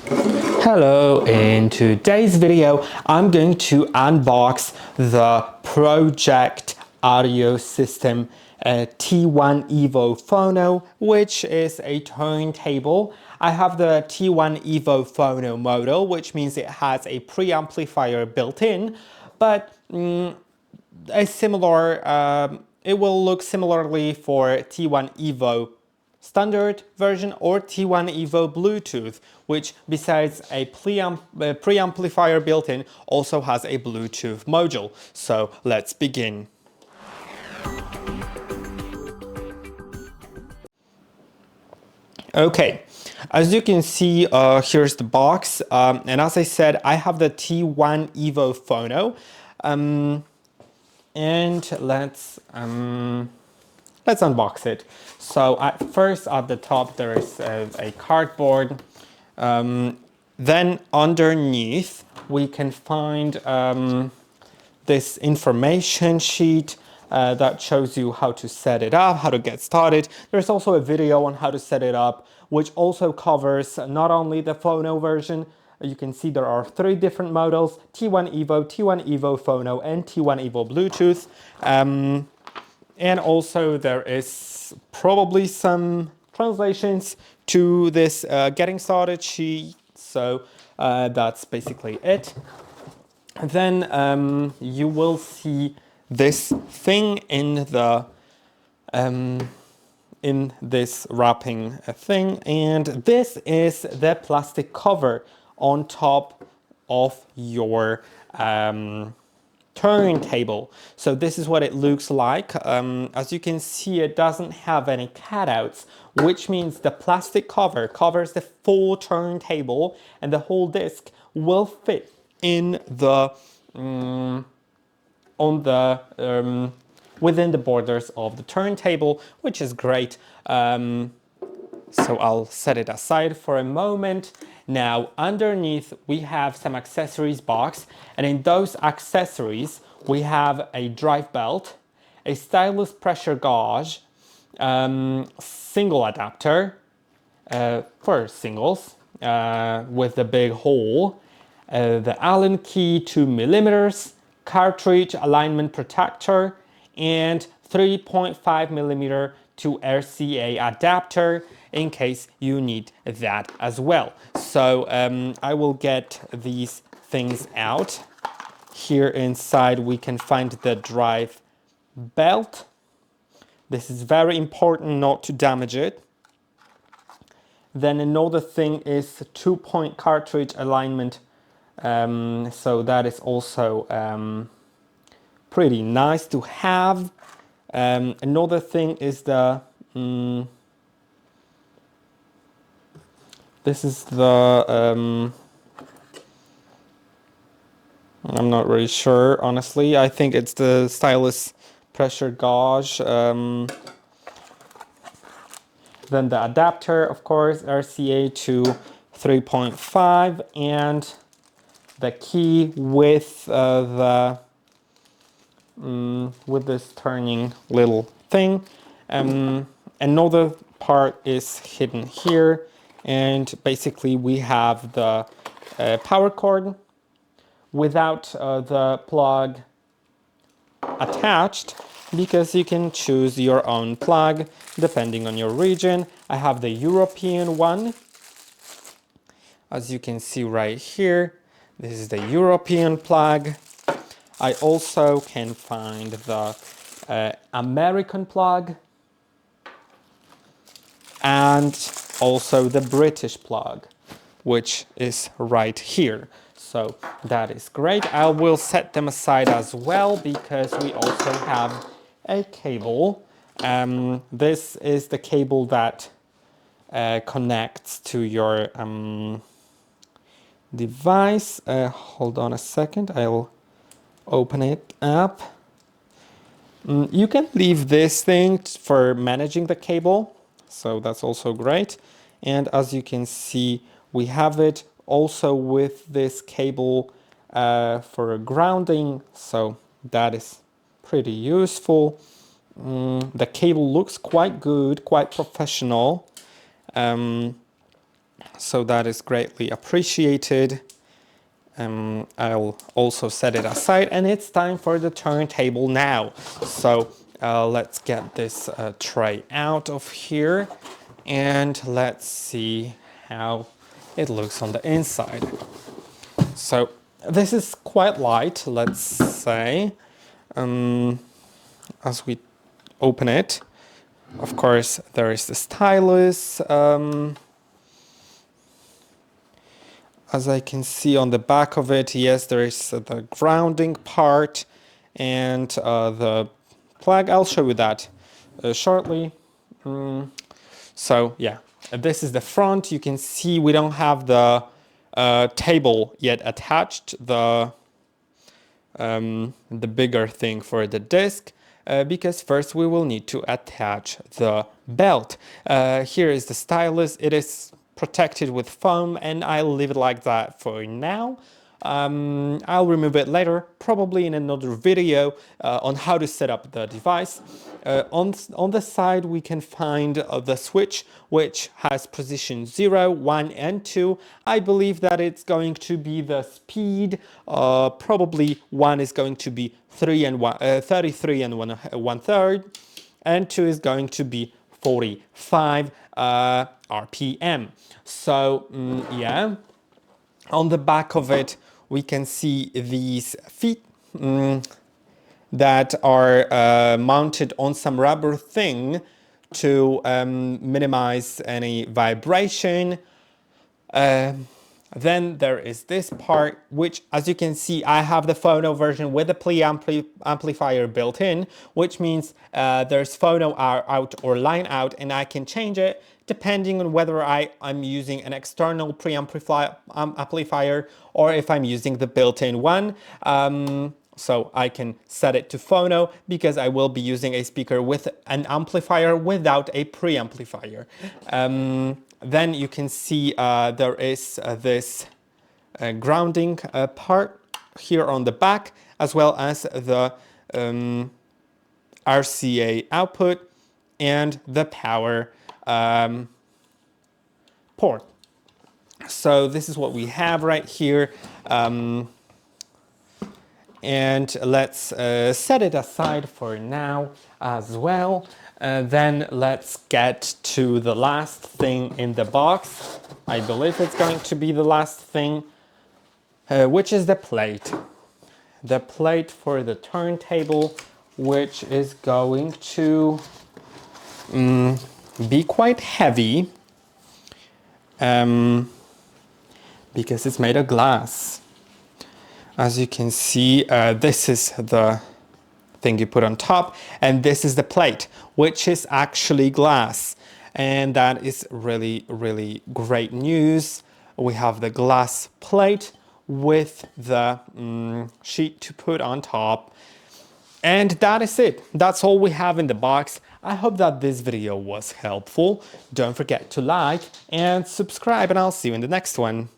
Hello, in today's video I'm going to unbox the Pro-Ject audio system T1 EVO Phono, which is a turntable. I have the T1 EVO Phono model, which means it has a preamplifier built in, but a similar it will look similarly for T1 EVO standard version or T1 EVO Bluetooth, which besides a preamplifier built-in also has a Bluetooth module. So let's begin. Okay, as you can see, here's the box, and as I said, I have the T1 EVO Phono, and let's unbox it. So first at the top there is a cardboard. Then underneath we can find this information sheet that shows you how to set it up, how to get started. There's also a video on how to set it up, which also covers not only the Phono version. You can see there are 3 different models: T1 EVO, T1 EVO Phono, and T1 EVO Bluetooth. And also there is probably some translations to this getting started sheet. So that's basically it. Then you will see this thing in this wrapping thing, and this is the plastic cover on top of your turntable. So this is what it looks like. As you can see, it doesn't have any cutouts, which means the plastic cover covers the full turntable, and the whole disc will fit in the within the borders of the turntable, which is great. So I'll set it aside for a moment. Now underneath we have some accessories box, and in those accessories we have a drive belt, a stylus pressure gauge, single adapter for singles with the big hole, the Allen key 2mm, cartridge alignment protector, and 3.5mm to RCA adapter in case you need that as well. So I will get these things out. Here inside we can find the drive belt. This is very important not to damage it. Then another thing is 2-point cartridge alignment. So that is also pretty nice to have. Another thing is the this is the I'm not really sure, honestly. I think it's the stylus pressure gauge. Then the adapter, of course, RCA to 3.5, and the key with with this turning little thing. Another part is hidden here, and basically we have the power cord without the plug attached, because you can choose your own plug depending on your region. I have the European one, as you can see right here. This is the European plug. I also can find the American plug and also the British plug, which is right here. So that is great. I will set them aside as well because we also have a cable. This is the cable that connects to your device. Hold on a second, I'll open it up. You can leave this thing for managing the cable, so that's also great. And as you can see, we have it also with this cable for grounding, so that is pretty useful. The cable looks quite good, quite professional. So that is greatly appreciated. I'll also set it aside, and it's time for the turntable now. So let's get this tray out of here, and let's see how it looks on the inside. So this is quite light, let's say, as we open it. Of course, there is the stylus. As I can see on the back of it, yes, there is the grounding part and the plug. I'll show you that shortly. So yeah, this is the front. You can see we don't have the table yet attached, the bigger thing for the disc, because first we will need to attach the belt. Here is the stylus. It is protected with foam, and I'll leave it like that for now. I'll remove it later, probably in another video on how to set up the device. On the side we can find the switch, which has position 0, 1 and 2. I believe that it's going to be the speed. Probably 1 is going to be 33 and 1/3, and 2 is going to be 45 RPM. So yeah, on the back of it we can see these feet that are mounted on some rubber thing to minimize any vibration. Then there is this part, which, as you can see, I have the phono version with the amplifier built in, which means there's phono out or line out, and I can change it depending on whether I'm using an external amplifier or if I'm using the built-in one. So I can set it to phono because I will be using a speaker with an amplifier without a preamplifier. Then you can see there is this grounding part here on the back, as well as the RCA output and the power port. So this is what we have right here. And let's set it aside for now as well. Then let's get to the last thing in the box. I believe it's going to be the last thing, which is the plate. The plate for the turntable, which is going to be quite heavy because it's made of glass. As you can see, this is the thing you put on top, and this is the plate, which is actually glass. And that is really, really great news. We have the glass plate with the sheet to put on top. And that is it. That's all we have in the box. I hope that this video was helpful. Don't forget to like and subscribe, and I'll see you in the next one.